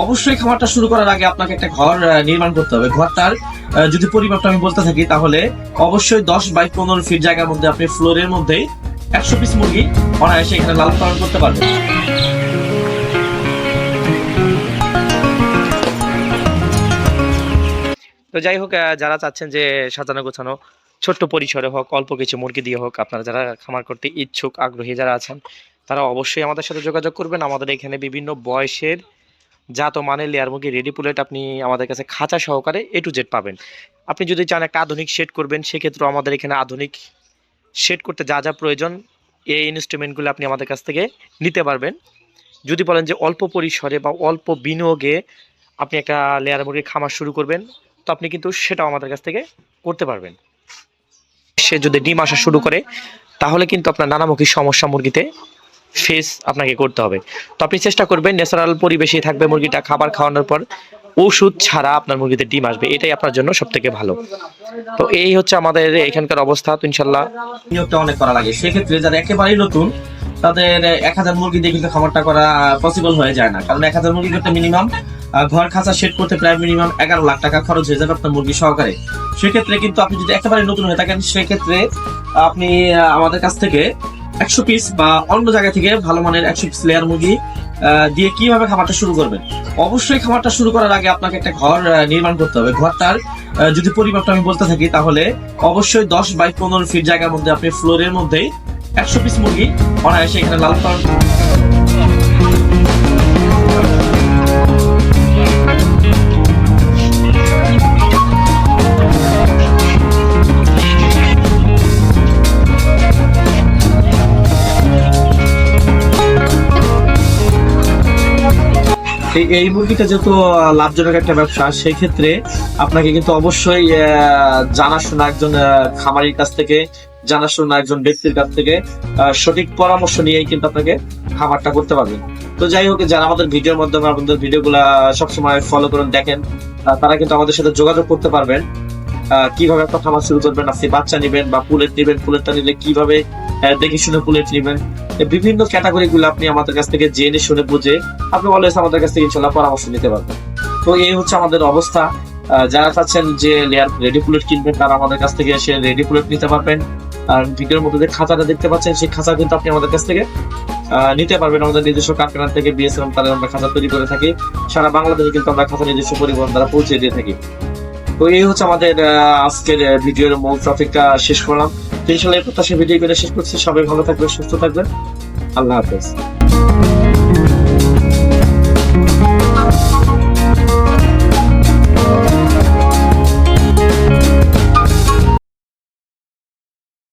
অবশ্যই খামারটা শুরু করার আগে আপনাকে একটা ঘর নির্মাণ করতে হবে। ঘরটার যদি পরিমাপটা আমি বলতে থাকি, তাহলে অবশ্যই 10 বাই 15 ফিট জায়গার মধ্যে আপনি ফ্লোরের মধ্যে 100 পিস মুরগি অনায়াসে এখানে লালন পালন করতে পারবেন। তো যাই হোক, যারা চাচ্ছেন যে সাজানো গোছানো ছোট্ট পরিসরে হোক, অল্প কিছু মুরগি দিয়ে হোক, আপনারা যারা খামার করতে ইচ্ছুক আগ্রহী যারা আছেন, তারা অবশ্যই আমাদের সাথে যোগাযোগ করবেন। আমাদের এখানে বিভিন্ন বয়সের জাত ও মানের লেয়ার মুরগি রেডি পুলেট আপনি আমাদের কাছে খাঁচা সহকারে A to Z পাবেন। আপনি যদি চান একটা আধুনিক শেড করবেন, সেক্ষেত্রেও আমাদের এখানে আধুনিক শেড করতে যা যা প্রয়োজন এই ইনস্ট্রুমেন্টগুলো আপনি আমাদের কাছ থেকে নিতে পারবেন। যদি বলেন যে অল্প পরিসরে বা অল্প বিনিয়োগে আপনি একটা লেয়ার মুরগির খামার শুরু করবেন, তো আপনি কিন্তু সেটাও আমাদের কাছ থেকে করতে পারবেন। সে যদি ডিম আসা শুরু করে, তাহলে কিন্তু আপনার নানামুখী সমস্যা মুরগিতে ফেস আপনাকে করতে হবে। তো আপনি চেষ্টা করবেন ন্যাচারাল পরিবেশেই থাকবে মুরগিটা, খাবার খাওয়ানোর পর ওষুধ ছাড়া আপনার মুরগিতে ডিম আসবে, এটাই আপনার জন্য সব থেকে ভালো। তো এই হচ্ছে আমাদের এখানকার অবস্থা। তো ইনশাল্লাহ নিয়োগটা অনেক করা লাগে, সেক্ষেত্রে যারা একেবারেই নতুন তাদের 1000 মুরগি দিয়ে কিন্তু খামারটা করা পসিবল হয়ে যায় না। কারণ 1000 মুরগি করতে মিনিমাম ঘর খাঁচা সেট করতে প্রায় মিনিমাম 11 লাখ টাকা খরচ হয়ে যাবে আপনার মুরগি সহকারে। সেক্ষেত্রে কিন্তু আপনি যদি একেবারে নতুন হয়ে থাকেন, সেক্ষেত্রে আপনি আমাদের কাছ থেকে 100 পিস বা অন্য জায়গা থেকে ভালো মানের 100 পিস লেয়ার মুরগি দিয়ে কিভাবে খামারটা শুরু করবেন। অবশ্যই খামারটা শুরু করার আগে আপনাকে একটা ঘর নির্মাণ করতে হবে। ঘরটার যদি পরিমাপটা আমি বলতে থাকি, তাহলে অবশ্যই 10 বাই 15 ফিট জায়গার মধ্যে আপনি ফ্লোরের মধ্যে 100 পিস মুরগি অনায়াসে এখানে লালন পালন। এই মুরগিটা যেহেতু লাভজনক একটা ব্যবসা, সেই ক্ষেত্রে আপনাকে কিন্তু অবশ্যই জানাশোনা একজন খামারির কাছ থেকে, জানাশোনা একজন ব্যক্তির কাছ থেকে সঠিক পরামর্শ নিয়েই কিন্তু আপনাকে খামারটা করতে পারবেন। তো যাই হোক, যারা আমাদের ভিডিওর মাধ্যমে আমাদের ভিডিওগুলা সবসময় ফলো করেন দেখেন, তারা কিন্তু আমাদের সাথে যোগাযোগ করতে পারবেন। কিভাবে একটা খামার শুরু করবেন, আপনি বাচ্চা নিবেন বা পুলেট নিবেন, পুলেটটা নিলে কিভাবে দেখে শুনে পুলেট নিবেন, বিভিন্ন ক্যাটাগরি গুলো আপনি আমাদের কাছ থেকে জেনে শুনে বুঝে আপনি অলওয়েজ আমাদের কাছ থেকে ইনশাল্লাহ পরামর্শ নিতে পারবেন। তো এই হচ্ছে আমাদের অবস্থা। যারা চাচ্ছেন যে লেয়ার রেডি পুলেট কিনবেন, তারা আমাদের কাছ থেকে এসে রেডি পুলেট নিতে পারবেন। আর ভিডিওর মধ্যে যে খাঁচাটা দেখতে পাচ্ছেন, সেই খাঁচা কিন্তু আপনি আমাদের কাছ থেকে নিতে পারবেন। আমাদের নিজস্ব কারখানা থেকে বিএসএম তাদের আমরা খাঁচা তৈরি করে থাকি। সারা বাংলাদেশে কিন্তু আমরা খাঁচা নিজস্ব পরিবহন দ্বারা পৌঁছে দিয়ে থাকি। তো এই হচ্ছে আমাদের আজকের ভিডিওর মূল টপিকটা শেষ করলাম। ইনশাআল্লাহ এই প্রত্যাশা ভিডিও করে শেষ করছি। সবাই ভালো থাকবেন, সুস্থ থাকবেন। আল্লাহ হাফেজ।